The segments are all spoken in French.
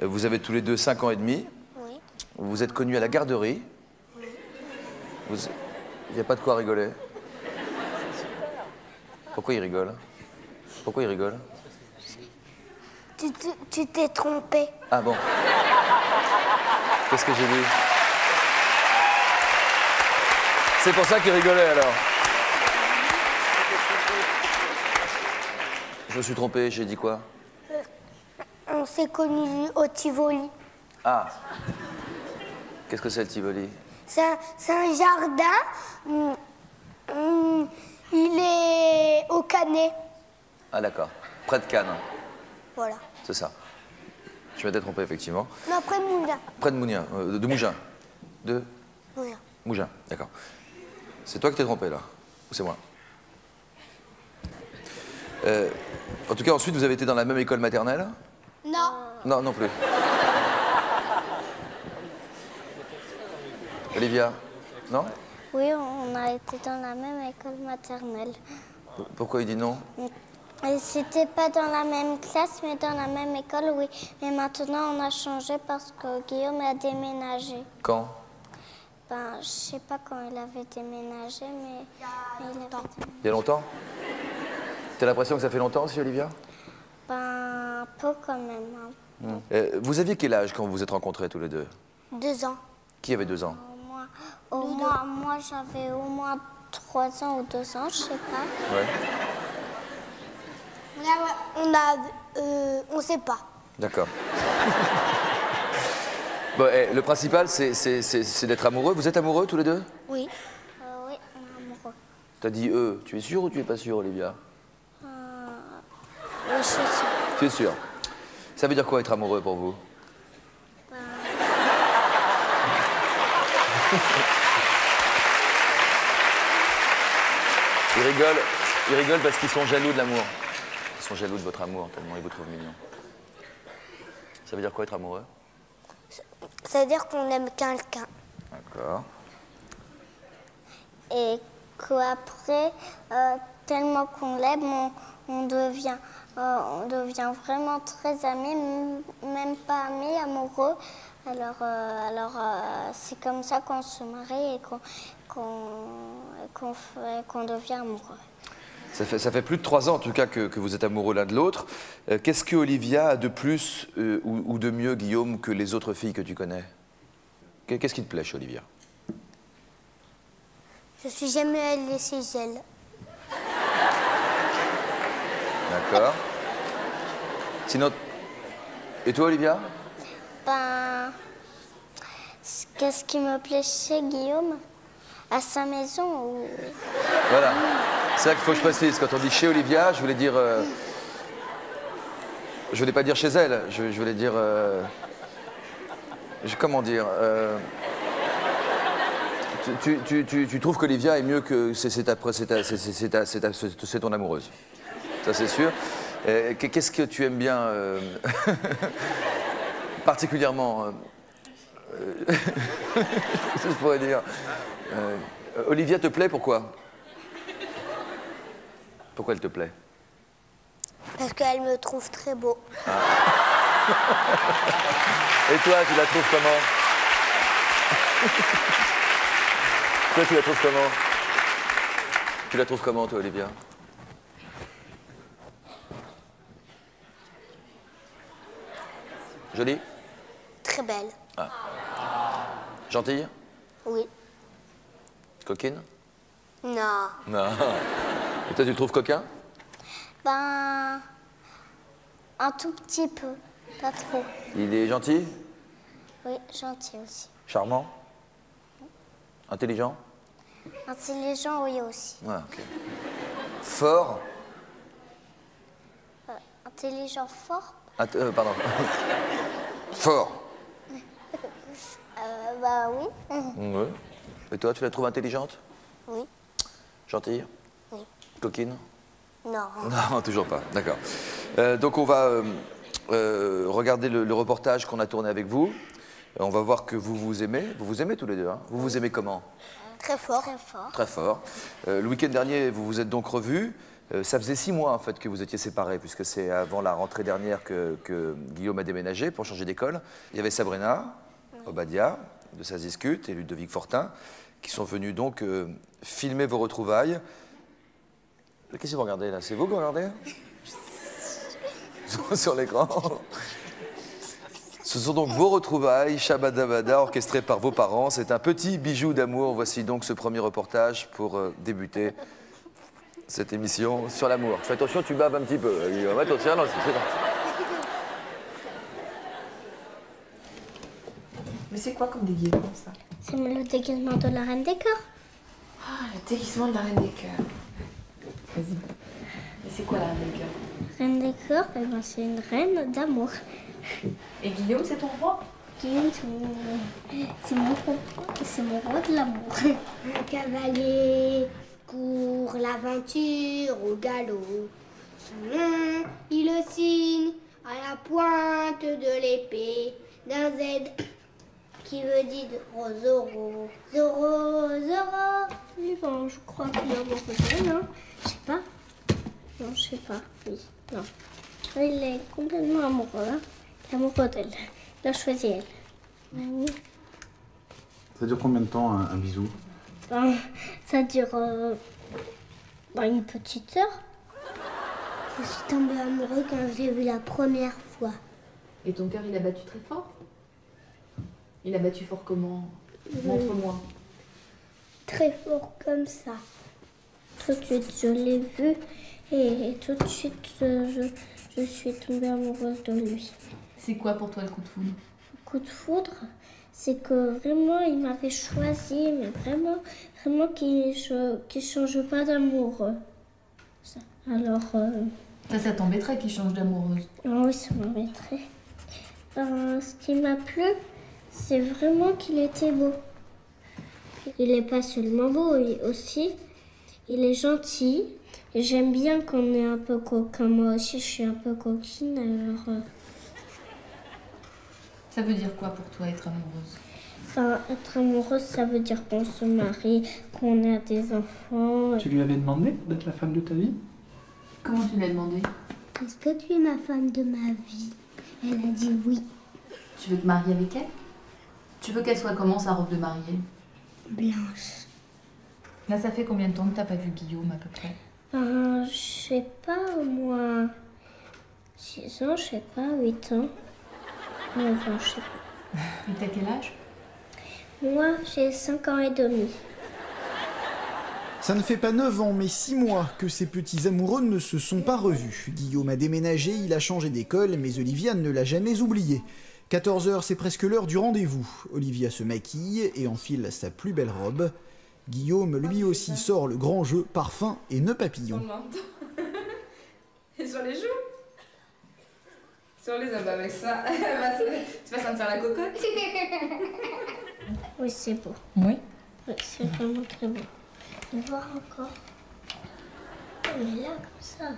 Vous avez tous les deux 5 ans et demi. Oui. Vous êtes connus à la garderie. Il n'y a pas de quoi rigoler. Pourquoi il rigole? Pourquoi il rigole? Tu t'es trompé. Ah bon. Qu'est-ce que j'ai dit? C'est pour ça qu'il rigolait alors. Je me suis trompé, j'ai dit quoi? On s'est connus au Tivoli. Ah. Qu'est-ce que c'est le Tivoli? C'est un jardin. Il est au Canet. Ah d'accord. Près de Cannes. Voilà. C'est ça. Je m'étais trompé effectivement. Non, après Moulin. Près de Mougin, de Mougin. De Moulin. Mougin, d'accord. C'est toi qui t'es trompé là? Ou c'est moi? En tout cas, ensuite, vous avez été dans la même école maternelle? Non. Non, non plus. Olivia? Non? Oui, on a été dans la même école maternelle. Pourquoi il dit non? Et c'était pas dans la même classe, mais dans la même école, oui. Mais maintenant, on a changé parce que Guillaume a déménagé. Quand? Ben, je sais pas quand il avait déménagé, mais il avait déménagé. Il y a longtemps? T'as l'impression que ça fait longtemps aussi, Olivia? Ben, un peu quand même. Hein. Vous aviez quel âge quand vous vous êtes rencontrés tous les deux? 2 ans. Qui avait 2 ans? Moi, j'avais au moins 3 ans ou 2 ans, je sais pas. Ouais. On sait pas. D'accord. Bon, le principal, c'est d'être amoureux. Vous êtes amoureux tous les deux? Oui. Oui, on est amoureux. T'as dit tu es sûr ou tu es pas sûr, Olivia? Oui, je suis sûre. Tu es sûr. Ça veut dire quoi être amoureux pour vous? Ils rigolent parce qu'ils sont jaloux de l'amour. Ils sont jaloux de votre amour, tellement ils vous trouvent mignon. Ça veut dire quoi être amoureux? Ça veut dire qu'on aime quelqu'un. D'accord. Et qu'après, tellement qu'on l'aime, on devient vraiment très amis, même pas amis, amoureux. Alors c'est comme ça qu'on se marie et qu'on devient amoureux. Ça fait plus de 3 ans en tout cas que vous êtes amoureux l'un de l'autre. Qu'est-ce que Olivia a de plus ou de mieux, Guillaume, que les autres filles que tu connais? Qu'est-ce qui te plaît chez Olivia? Je suis jamais allée chez elle. D'accord. Sinon... Et toi, Olivia? Ben, qu'est-ce qui me plaît chez Guillaume? À sa maison ou... Voilà. C'est ça qu'il faut que je précise. Quand on dit chez Olivia, je voulais dire... je voulais pas dire chez elle. Je voulais dire... comment dire tu trouves qu'Olivia est mieux que... C'est ton amoureuse. Ça, c'est sûr. Qu'est-ce que tu aimes bien particulièrement je pourrais dire. Olivia te plaît, pourquoi? Pourquoi elle te plaît? Parce qu'elle me trouve très beau. Ah. Et toi, tu la trouves comment? Toi, tu la trouves comment? Tu la trouves comment, toi, Olivia? Jolie? Très belle. Ah. Gentille? Oui. Coquine? Non. Non. Et toi, tu le trouves coquin? Ben, un tout petit peu, pas trop. Il est gentil? Oui, gentil aussi. Charmant? Intelligent? Intelligent, oui aussi. Ouais, ok. Fort? Intelligent, fort? Pardon. Fort? Bah oui. Oui. Et toi, tu la trouves intelligente? Oui. Gentille? Oui. Coquine? Non. Non, toujours pas. D'accord. Donc on va regarder le reportage qu'on a tourné avec vous. On va voir que vous vous aimez. Vous vous aimez tous les deux, hein? Vous vous aimez comment? Très fort. Très fort. Très fort. Le week-end dernier, vous vous êtes donc revus. Ça faisait 6 mois en fait que vous étiez séparés, puisque c'est avant la rentrée dernière que Guillaume a déménagé pour changer d'école. Il y avait Sabrina, Obadia, de Ça se discute, et Ludovic Fortin, qui sont venus donc filmer vos retrouvailles. Qu'est-ce que vous regardez là? C'est vous que vous regardez sur l'écran? Ce sont donc vos retrouvailles, Shabadabada, orchestrées par vos parents. C'est un petit bijou d'amour. Voici donc ce premier reportage pour débuter cette émission sur l'amour. Fais attention, tu baves un petit peu. Attention, non, c'est parti. Mais c'est quoi comme déguisement, ça? C'est le déguisement de la Reine des Cœurs. Ah, le déguisement de la Reine des Cœurs. Vas-y. Mais c'est quoi la Reine des Cœurs? Reine des Cœurs, eh ben, c'est une reine d'amour. Et Guillaume, c'est ton roi? Guillaume, c'est mon roi de l'amour. Un cavalier court l'aventure au galop. Son nom, il le signe à la pointe de l'épée d'un Z qui veut dire Zoro. Zoro, Zoro. Oui, bon, je crois qu'il est amoureux d'elle, hein. Je sais pas. Non, je sais pas. Oui, non. Il est complètement amoureux, hein. Il est amoureux d'elle. Il a choisi elle. Oui. Ça dure combien de temps un bisou? Ben, ça dure une petite heure. Je suis tombée amoureux quand je l'ai vu la première fois. Et ton cœur, il a battu très fort? Il a battu fort comment? Montre-moi. Très fort comme ça. Tout de suite, je l'ai vu et tout de suite, je suis tombée amoureuse de lui. C'est quoi pour toi le coup de foudre? Le coup de foudre, c'est que vraiment, il m'avait choisi, mais vraiment qu'il change pas d'amour. Alors... Ça t'embêterait qu'il change d'amoureuse? Oui, ça m'embêterait. Ce qui m'a plu, c'est vraiment qu'il était beau. Il n'est pas seulement beau, aussi, il est gentil. Et j'aime bien qu'on est un peu coquin. Moi aussi, je suis un peu coquine, alors... Ça veut dire quoi pour toi, être amoureuse? Enfin, être amoureuse, ça veut dire qu'on se marie, qu'on a des enfants. Tu lui avais demandé d'être la femme de ta vie? Comment tu l'as demandé? Est-ce que tu es ma femme de ma vie? Elle a dit oui. Tu veux te marier avec elle? Tu veux qu'elle soit comment, sa robe de mariée? Blanche. Là, ça fait combien de temps que t'as pas vu Guillaume, à peu près? Je sais pas, moi... 6 ans, je sais pas, 8 ans. 9 ans, je sais pas. Et t'as quel âge? Moi, j'ai 5 ans et demi. Ça ne fait pas 9 ans, mais 6 mois que ces petits amoureux ne se sont pas revus. Guillaume a déménagé, il a changé d'école, mais Olivia ne l'a jamais oublié. 14 h, c'est presque l'heure du rendez-vous. Olivia se maquille et enfile sa plus belle robe. Guillaume, lui aussi, sort le grand jeu parfum et nœuds papillons. Et sur les joues? Sur les abats avec ça. Tu vas sentir la cocotte? Oui, c'est beau. Oui. Oui, c'est vraiment très beau. De voir encore. Mais là, comme ça.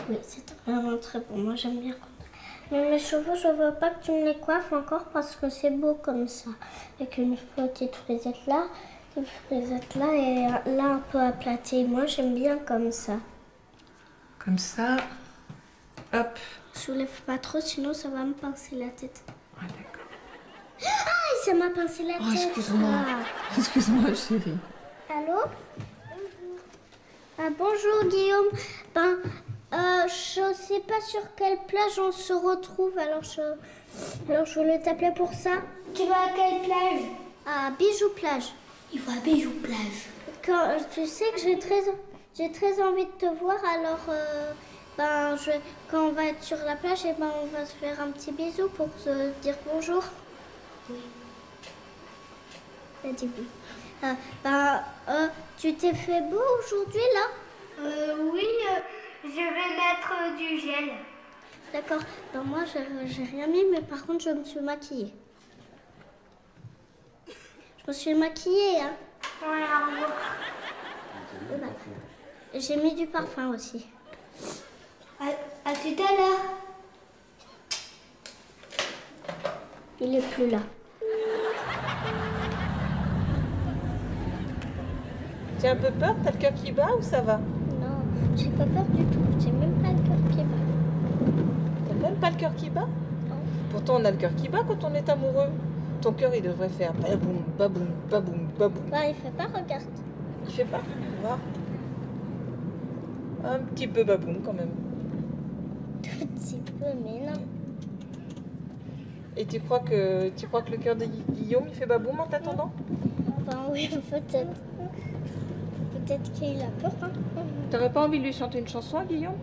Oui, c'est vraiment très beau. Moi, j'aime bien comme ça. Mais mes cheveux, je veux pas que tu me les coiffes encore parce que c'est beau comme ça. Avec une petite frisette là, une frisette là et là un peu aplatie. Moi, j'aime bien comme ça. Comme ça. Hop. Soulève pas trop, sinon ça va me pincer la tête. Ah, d'accord. Ah, ça m'a pincé la Oh, tête. excuse-moi. Ah. Excuse-moi, chérie. Allô? Ah, bonjour Guillaume. Je sais pas sur quelle plage on se retrouve, alors je voulais t'appeler pour ça. Tu vas à quelle plage? À Bijou Plage. Il va à Bijou Plage. Tu sais que j'ai très envie de te voir, alors quand on va être sur la plage, on va se faire un petit bisou pour se dire bonjour. Oui. Elle dit oui. Tu t'es fait beau aujourd'hui là? Oui, je vais mettre du gel. D'accord. Moi, j'ai rien mis, mais par contre, je me suis maquillée. Je me suis maquillée, hein. Ouais, au revoir. Voilà. J'ai mis du parfum aussi. À tout à l'heure. Il est plus là. Tu as un peu peur? T'as le cœur qui bat ou ça va? Non, J'ai pas peur du tout, j'ai même pas le cœur qui bat. T'as même pas le cœur qui bat? Pourtant, on a le cœur qui bat quand on est amoureux. Ton cœur, il devrait faire baboum, baboum, baboum, baboum. Bah, il fait pas, regarde. Il fait pas, va. Un petit peu baboum quand même. Tout petit peu, mais non. Et tu crois que le cœur de Guillaume, il fait baboum en t'attendant? Ben oui, peut-être. Peut-être qu'il a peur, hein. T'aurais pas envie de lui chanter une chanson à Guillaume?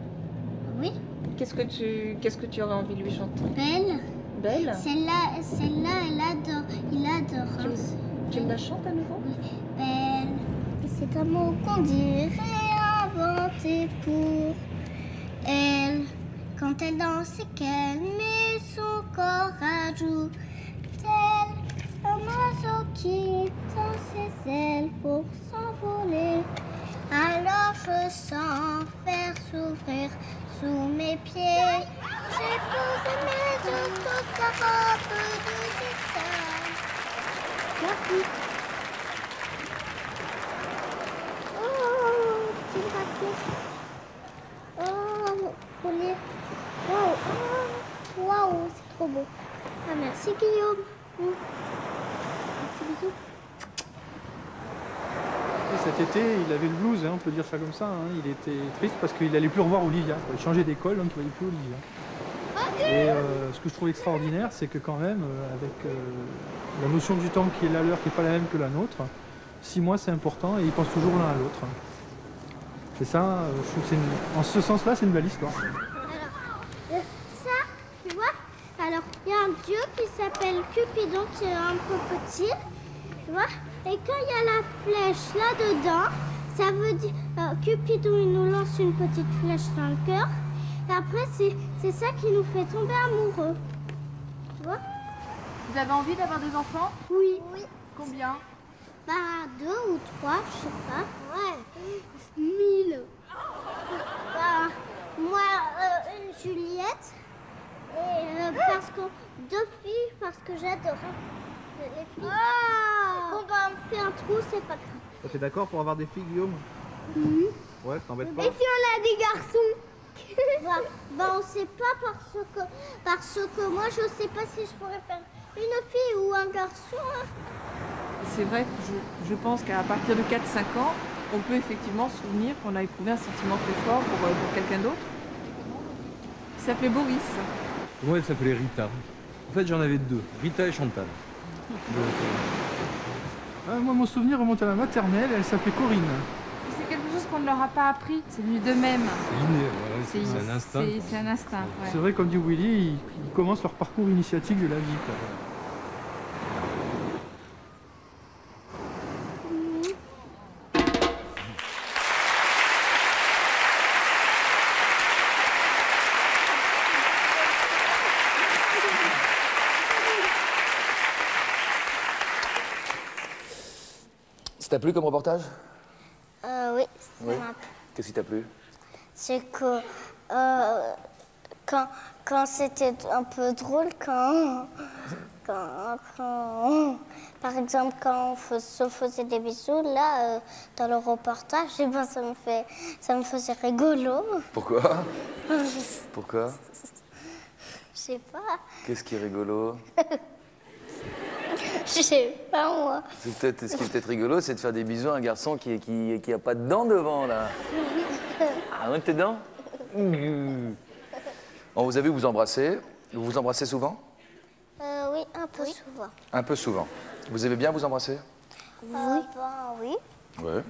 Oui, Qu'est-ce que tu aurais envie de lui chanter? belle. Belle? Celle-là, il adore. hein. Tu me la chantes à nouveau? Belle, c'est un mot qu'on dirait inventé pour elle. Quand elle danse et qu'elle met son corps à jour, tel un oiseau qui tend ses ailes pour s'envoler. Alors je sens faire s'ouvrir sous mes pieds. J'ai posé mes yeux sur ta robe de zigzag. Merci. Oh, petit raquette. Oh, collier. Waouh, waouh, c'est trop beau. Ah, merci Guillaume. Merci, bisous. Et cet été, il avait le blues, hein, on peut dire ça comme ça. hein. Il était triste parce qu'il allait plus revoir Olivia. Il changeait d'école, donc il ne voyait plus Olivia. Et ce que je trouve extraordinaire, c'est que quand même, avec la notion du temps qui est la leur, qui n'est pas la même que la nôtre, 6 mois c'est important et ils pensent toujours l'un à l'autre. Et ça, je trouve que en ce sens-là, c'est une belle histoire. Ça, tu vois, alors il y a un dieu qui s'appelle Cupidon qui est un peu petit, tu vois, et quand il y a la flèche là-dedans, ça veut dire, Cupidon il nous lance une petite flèche dans le cœur, et après c'est ça qui nous fait tomber amoureux, tu vois. Vous avez envie d'avoir des enfants? Oui. Combien? Bah 2 ou 3, je sais pas. Ouais. 1000. Bah, moi, Juliette. Et parce que 2 filles, parce que j'adore les filles. Bon, bah, on fait un trou, c'est pas grave. T'es d'accord pour avoir des filles, Guillaume? Ouais, t'embêtes pas. Et si on a des garçons? bah, on sait pas parce que moi, je sais pas si je pourrais faire une fille ou un garçon. hein. C'est vrai que je pense qu'à partir de 4-5 ans, on peut effectivement se souvenir qu'on a éprouvé un sentiment très fort pour quelqu'un d'autre. Il s'appelait Boris. Moi, elle s'appelait Rita. En fait, j'en avais 2, Rita et Chantal. Moi, mon souvenir remonte à la maternelle, elle s'appelait Corinne. C'est quelque chose qu'on ne leur a pas appris, c'est venu d'eux-mêmes. C'est un instinct. C'est un instinct, ouais. C'est vrai, comme dit Willy, ils commencent leur parcours initiatique de la vie. quoi. Ça t'a plu comme reportage? Oui, ça m'a plu. Qu'est-ce qui t'a plu? C'est que quand c'était un peu drôle, par exemple, quand on se faisait des bisous, là, dans le reportage, eh ben, ça me faisait rigolo. Pourquoi? Pourquoi? Je sais pas. Qu'est-ce qui est rigolo? Je sais pas, moi. Ce qui est peut-être rigolo, c'est de faire des bisous à un garçon qui a pas de dents devant, là. Ah, on tes dents? On vous a vu vous embrasser. Vous vous embrassez souvent? Oui, un peu souvent. Un peu souvent. Vous aimez bien vous embrasser? Oui. Ouais.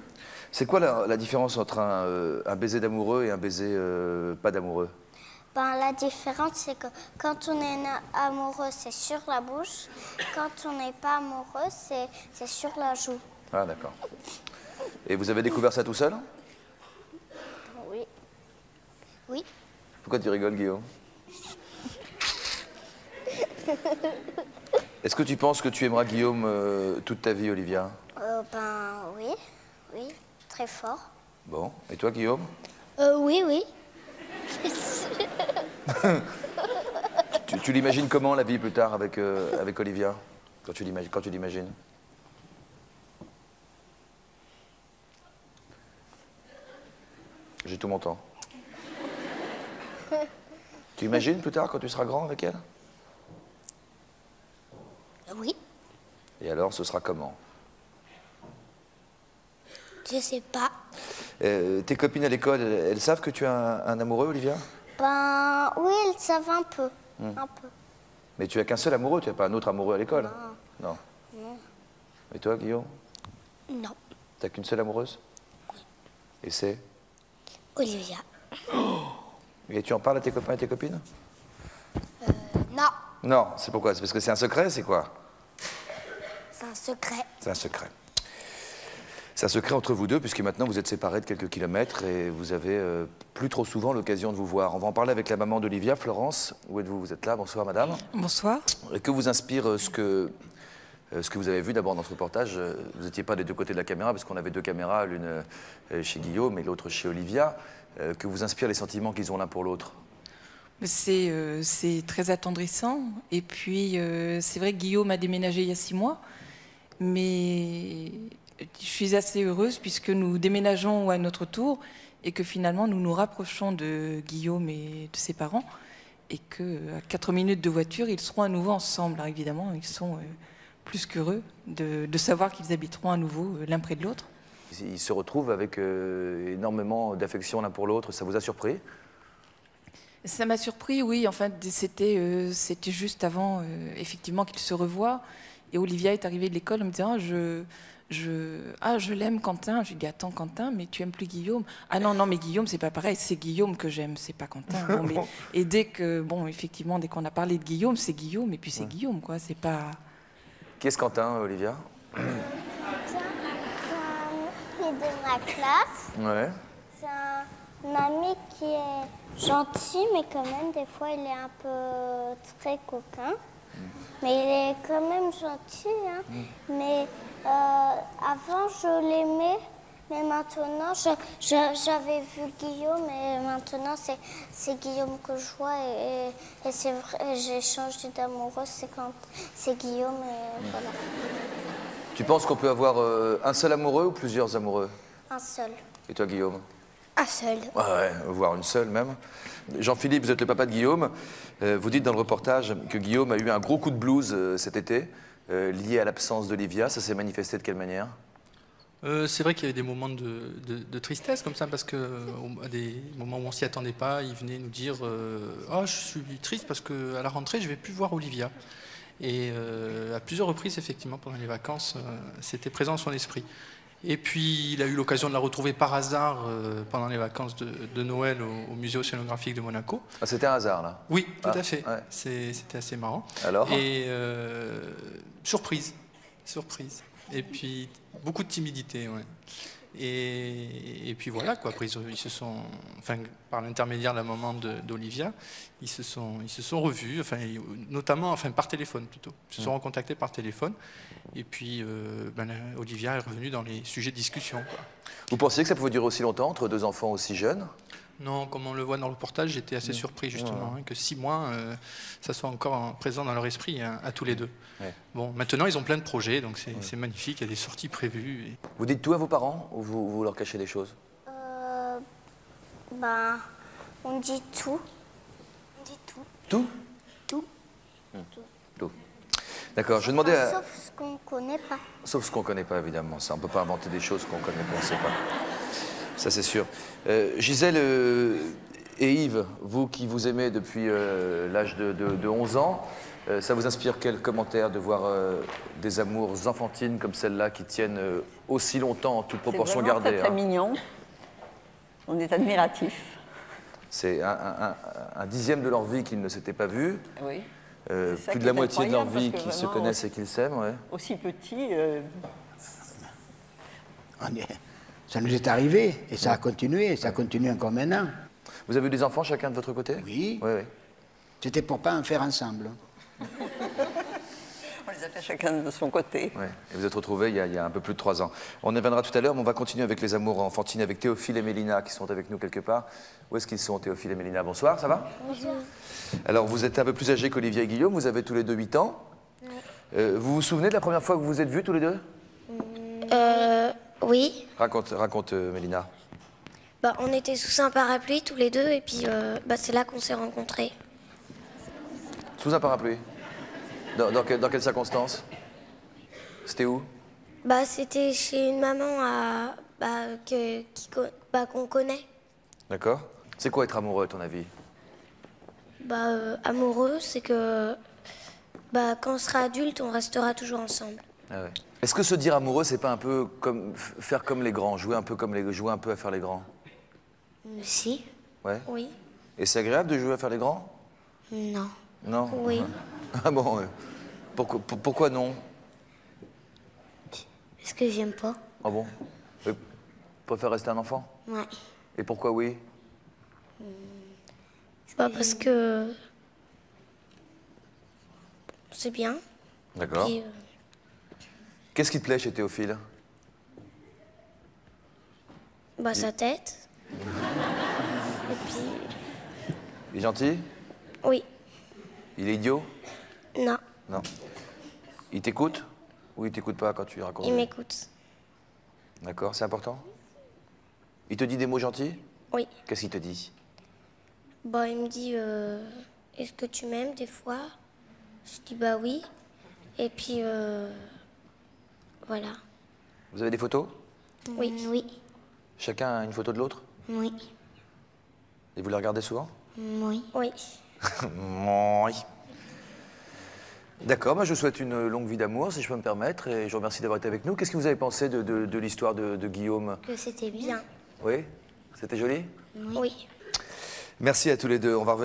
C'est quoi la différence entre un baiser d'amoureux et un baiser pas d'amoureux? La différence, c'est que quand on est amoureux, c'est sur la bouche. Quand on n'est pas amoureux, c'est sur la joue. Ah, d'accord. Et vous avez découvert ça tout seul? Oui. Pourquoi tu rigoles, Guillaume? Est-ce que tu penses que tu aimeras Guillaume toute ta vie, Olivia? Oui, très fort. Bon. Et toi, Guillaume? Oui. Tu l'imagines comment, la vie, plus tard, avec Olivia? Quand tu l'imagines? J'ai tout mon temps. Tu imagines plus tard quand tu seras grand avec elle? Oui, Et alors, ce sera comment? je sais pas. Tes copines à l'école, elles savent que tu as un amoureux, Olivia? Ben oui, elles savent un peu. Un peu. Mais tu as qu'un seul amoureux, tu n'as pas un autre amoureux à l'école? Non. Non. Et toi, Guillaume? Non. T'as qu'une seule amoureuse? Et c'est? Olivia. Et tu en parles à tes copains et tes copines? Non, Non, c'est pourquoi? C'est parce que c'est un secret, c'est quoi? c'est un secret. C'est un secret. C'est un secret entre vous deux, puisque maintenant vous êtes séparés de quelques kilomètres et vous avez plus trop souvent l'occasion de vous voir. On va en parler avec la maman d'Olivia, Florence. Où êtes-vous? Vous êtes là. Bonsoir, madame. Bonsoir. Et que vous inspire ce que vous avez vu d'abord dans ce reportage? Vous n'étiez pas des deux côtés de la caméra, parce qu'on avait deux caméras, l'une chez Guillaume et l'autre chez Olivia. Que vous inspirent les sentiments qu'ils ont l'un pour l'autre? C'est très attendrissant. Et puis, c'est vrai que Guillaume a déménagé il y a 6 mois, mais je suis assez heureuse puisque nous déménageons à notre tour et que finalement nous nous rapprochons de Guillaume et de ses parents et qu'à 4 minutes de voiture, ils seront à nouveau ensemble. Alors évidemment, ils sont plus qu'heureux de savoir qu'ils habiteront à nouveau l'un près de l'autre. Ils se retrouvent avec énormément d'affection l'un pour l'autre. Ça vous a surpris? Ça m'a surpris, oui. Enfin, c'était juste avant, effectivement, qu'ils se revoient. Et Olivia est arrivée de l'école en me disant je l'aime, Quentin. Je lui dis attends, Quentin, mais tu aimes plus Guillaume? Ah non, non, mais Guillaume, c'est pas pareil. C'est Guillaume que j'aime, c'est pas Quentin. Bon, mais, et dès qu'on a parlé de Guillaume, c'est Guillaume, et puis c'est Guillaume, quoi. C'est pas. Qui est-ce Quentin, Olivia? C'est un ami de ma classe. Ouais. C'est un ami qui est gentil, mais quand même, des fois, il est un peu très coquin. Mais il est quand même gentil. Hein. Mais avant, je l'aimais. Mais maintenant, j'avais vu Guillaume. Et maintenant, c'est Guillaume que je vois. Et c'est vrai, j'ai changé d'amoureuse. C'est Guillaume. Et voilà. Tu penses qu'on peut avoir un seul amoureux ou plusieurs amoureux? Un seul. Et toi, Guillaume? Un seul. Ouais, voire une seule même. Jean-Philippe, vous êtes le papa de Guillaume. Vous dites dans le reportage que Guillaume a eu un gros coup de blues cet été, lié à l'absence d'Olivia. Ça s'est manifesté de quelle manière? C'est vrai qu'il y avait des moments de tristesse comme ça, parce qu'à des moments où on ne s'y attendait pas, il venait nous dire oh, je suis triste parce qu'à la rentrée, je ne vais plus voir Olivia. Et à plusieurs reprises, effectivement, pendant les vacances, c'était présent dans son esprit. Et puis, il a eu l'occasion de la retrouver par hasard pendant les vacances de Noël au Musée océanographique de Monaco. Ah, c'était un hasard, là? Oui, tout à fait. Ouais. C'était assez marrant. Alors? Et surprise. Et puis, beaucoup de timidité, ouais. Et puis voilà, quoi. Après, ils se sont, enfin, par l'intermédiaire de la maman d'Olivia, ils se sont revus, enfin, notamment, enfin, par téléphone plutôt. Ils se sont recontactés par téléphone. Et puis, Olivia est revenue dans les sujets de discussion, quoi. Vous pensiez que ça pouvait durer aussi longtemps entre deux enfants aussi jeunes? Non, comme on le voit dans le reportage, j'étais assez surpris justement, que 6 mois, ça soit encore présent dans leur esprit, hein, à tous les deux. Ouais. Bon, maintenant ils ont plein de projets, donc c'est magnifique, il y a des sorties prévues. Et... Vous dites tout à vos parents ou vous leur cachez des choses? On dit tout. On dit tout. Tout? Tout. Tout. D'accord, je demandais à... Sauf ce qu'on ne connaît pas. Sauf ce qu'on ne connaît pas, évidemment. Ça, on ne peut pas inventer des choses qu'on connaît, qu'on ne sait pas. Ça, c'est sûr. Gisèle et Yves, vous qui vous aimez depuis l'âge de 11 ans, ça vous inspire quel commentaire de voir des amours enfantines comme celle-là qui tiennent aussi longtemps, en toute proportion gardée? C'est très mignon. On est admiratifs. C'est un dixième de leur vie qu'ils ne s'étaient pas vus. Oui. Plus de la moitié de leur vie qu'ils se connaissent et qu'ils s'aiment. Ouais. Aussi petit. Ça nous est arrivé et ça a continué, et ça continue encore maintenant. Vous avez eu des enfants chacun de votre côté? Oui. Oui. C'était pour pas en faire ensemble. On les a fait chacun de son côté. Ouais. Et vous êtes retrouvés il y a un peu plus de 3 ans. On y reviendra tout à l'heure, mais on va continuer avec les amours enfantines, avec Théophile et Mélina qui sont avec nous quelque part. Où est-ce qu'ils sont, Théophile et Mélina? Bonsoir, ça va? Bonjour. Alors, vous êtes un peu plus âgés qu'Olivia et Guillaume, vous avez tous les deux 8 ans. Oui. Vous vous souvenez de la première fois que vous vous êtes vus tous les deux? Oui. Raconte Mélina. On était sous un parapluie tous les deux et puis c'est là qu'on s'est rencontrés. Sous un parapluie? Dans quelles circonstances? C'était où? C'était chez une maman qu'on connaît. D'accord. C'est quoi être amoureux à ton avis? Amoureux, c'est que quand on sera adulte, on restera toujours ensemble. Ah ouais. Est-ce que se dire amoureux, c'est pas un peu comme faire comme les grands, jouer un peu à faire les grands? Si. Ouais. Oui. Et c'est agréable de jouer à faire les grands? Non. Non? Oui. Ah bon? Pourquoi non? Parce que j'aime pas. Ah bon? Tu préfères rester un enfant? Ouais. Et pourquoi oui? C'est pas parce que c'est bien. D'accord. Puis, Qu'est-ce qui te plaît chez Théophile? sa tête. Et puis... Il est gentil? Oui. Il est idiot? Non. Non. Il t'écoute? Ou il t'écoute pas quand tu lui racontes? Il m'écoute. D'accord, c'est important? Il te dit des mots gentils? Oui. Qu'est-ce qu'il te dit? Il me dit est-ce que tu m'aimes des fois? Je dis oui. Et puis voilà. Vous avez des photos? Oui. Oui. Chacun a une photo de l'autre? Oui. Et vous les regardez souvent? Oui. Oui. Oui. D'accord, je vous souhaite une longue vie d'amour, si je peux me permettre, et je vous remercie d'avoir été avec nous. Qu'est-ce que vous avez pensé de l'histoire de Guillaume? Que c'était bien. Oui? C'était joli? Oui. Merci à tous les deux. On va revenir.